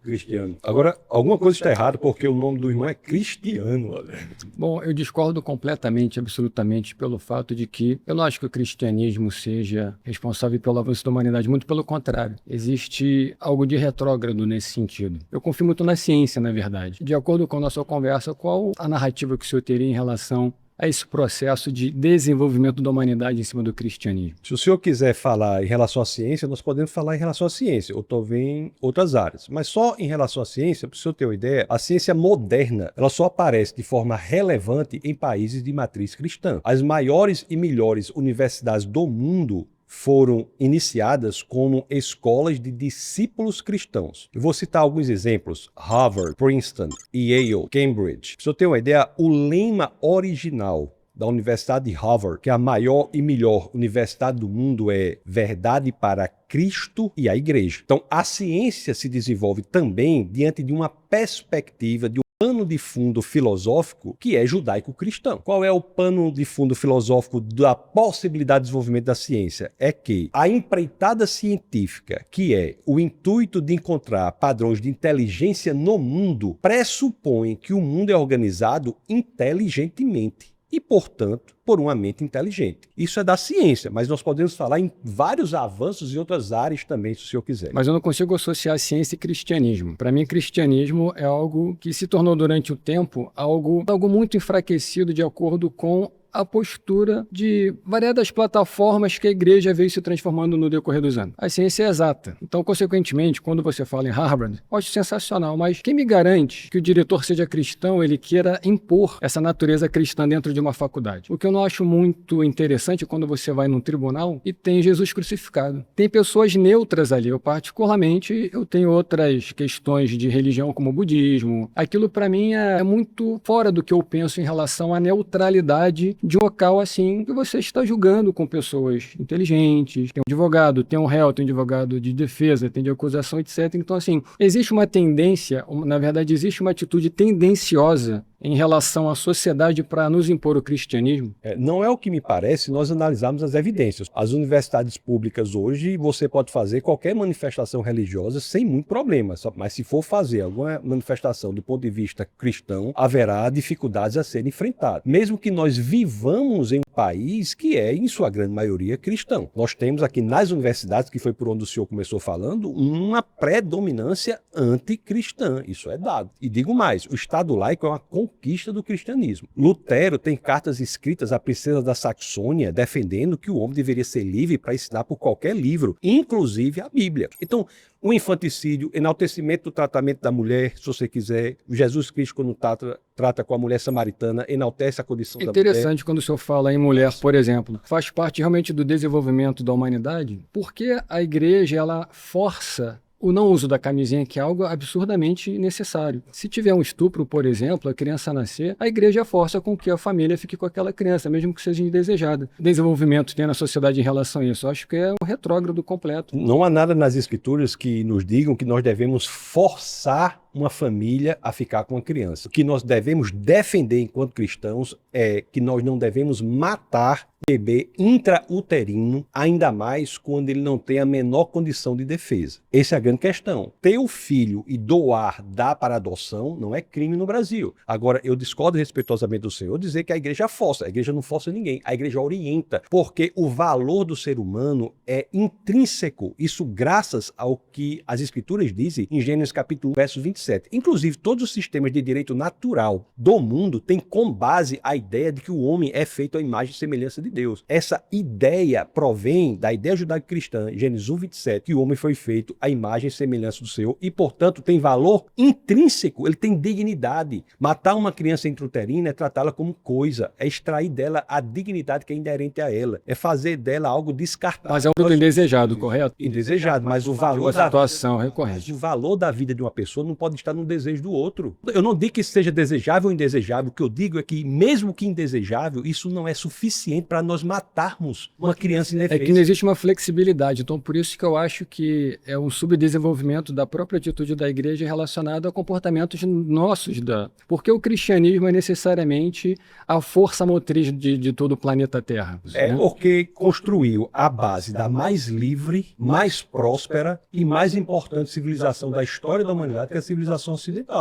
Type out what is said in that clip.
Cristiano. Agora, alguma coisa está errada porque o nome do irmão é Cristiano. Olha. Bom, eu discordo completamente, absolutamente, pelo fato de que eu não acho que o cristianismo seja responsável pelo avanço da humanidade, muito pelo contrário. Existe algo de retrógrado nesse sentido. Eu confio muito na ciência, na verdade. De acordo com a nossa conversa, qual a narrativa que o senhor teria em relação a esse processo de desenvolvimento da humanidade em cima do cristianismo? Se o senhor quiser falar em relação à ciência, nós podemos falar em relação à ciência, ou talvez em outras áreas. Mas só em relação à ciência, para o senhor ter uma ideia, a ciência moderna, ela só aparece de forma relevante em países de matriz cristã. As maiores e melhores universidades do mundo foram iniciadas como escolas de discípulos cristãos. Eu vou citar alguns exemplos: Harvard, Princeton, Yale, Cambridge. Para você ter uma ideia, o lema original da Universidade de Harvard, que é a maior e melhor universidade do mundo, é verdade para Cristo e a Igreja. Então, a ciência se desenvolve também diante de uma perspectiva de pano de fundo filosófico que é judaico-cristão. Qual é o pano de fundo filosófico da possibilidade de desenvolvimento da ciência? É que a empreitada científica, que é o intuito de encontrar padrões de inteligência no mundo, pressupõe que o mundo é organizado inteligentemente e, portanto, por uma mente inteligente. Isso é da ciência, mas nós podemos falar em vários avanços em outras áreas também, se o senhor quiser. Mas eu não consigo associar ciência e cristianismo. Para mim, cristianismo é algo que se tornou durante o tempo algo muito enfraquecido de acordo com a postura de variadas plataformas que a igreja veio se transformando no decorrer dos anos. A ciência é exata. Então, consequentemente, quando você fala em Harvard, eu acho sensacional, mas quem me garante que o diretor seja cristão, ele queira impor essa natureza cristã dentro de uma faculdade? O que eu não acho muito interessante é quando você vai num tribunal e tem Jesus crucificado. Tem pessoas neutras ali. Eu, particularmente, eu tenho outras questões de religião, como o budismo. Aquilo, para mim, é muito fora do que eu penso em relação à neutralidade de um local assim que você está julgando com pessoas inteligentes. Tem um advogado, tem um réu, tem um advogado de defesa, tem de acusação, etc. Então, assim, existe uma tendência, na verdade, existe uma atitude tendenciosa em relação à sociedade para nos impor o cristianismo? Não é o que me parece nós analisarmos as evidências. As universidades públicas hoje, você pode fazer qualquer manifestação religiosa sem muito problema, mas se for fazer alguma manifestação do ponto de vista cristão, haverá dificuldades a serem enfrentadas. Mesmo que nós vivamos em um país que é, em sua grande maioria, cristão. Nós temos aqui nas universidades, que foi por onde o senhor começou falando, uma predominância anticristã. Isso é dado. E digo mais, o Estado laico é uma conquista do cristianismo. Lutero tem cartas escritas à princesa da Saxônia defendendo que o homem deveria ser livre para ensinar por qualquer livro, inclusive a Bíblia. Então, o infanticídio, enaltecimento do tratamento da mulher, se você quiser, Jesus Cristo, quando trata com a mulher samaritana, enaltece a condição da mulher. Interessante quando o senhor fala em mulher, por exemplo. Faz parte realmente do desenvolvimento da humanidade, porque a igreja, ela força o não uso da camisinha, que é algo absurdamente necessário. Se tiver um estupro, por exemplo, a criança nascer, a igreja força com que a família fique com aquela criança, mesmo que seja indesejada. Desenvolvimento tem na sociedade em relação a isso. Eu acho que é um retrógrado completo. Não há nada nas escrituras que nos digam que nós devemos forçar uma família a ficar com a criança. O que nós devemos defender enquanto cristãos é que nós não devemos matar bebê intrauterino, ainda mais quando ele não tem a menor condição de defesa. Essa é a grande questão. Ter o filho e dar para adoção não é crime no Brasil. Agora, eu discordo respeitosamente do senhor dizer que a igreja força. A igreja não força ninguém. A igreja orienta, porque o valor do ser humano é intrínseco. Isso graças ao que as escrituras dizem em Gênesis capítulo 1, verso 27. Inclusive, todos os sistemas de direito natural do mundo têm como base a ideia de que o homem é feito à imagem e semelhança de Deus. Essa ideia provém da ideia judaico-cristã, Gênesis 1, 27, que o homem foi feito à imagem e semelhança do Senhor e, portanto, tem valor intrínseco, ele tem dignidade. Matar uma criança intrauterina é tratá-la como coisa, é extrair dela a dignidade que é inerente a ela, é fazer dela algo descartável. Mas é um produto indesejado, correto? Indesejado, mas o valor da situação recorrente. O valor da vida de uma pessoa não pode pode estar no desejo do outro. Eu não digo que isso seja desejável ou indesejável, o que eu digo é que, mesmo que indesejável, isso não é suficiente para nós matarmos uma criança indefesa. É que não existe uma flexibilidade, então por isso que eu acho que é um subdesenvolvimento da própria atitude da igreja relacionado a comportamentos nossos, porque o cristianismo é necessariamente a força motriz de todo o planeta Terra. É, né? porque construiu a base da mais livre, mais próspera e mais importante civilização da história da humanidade, que é a civilização ocidental.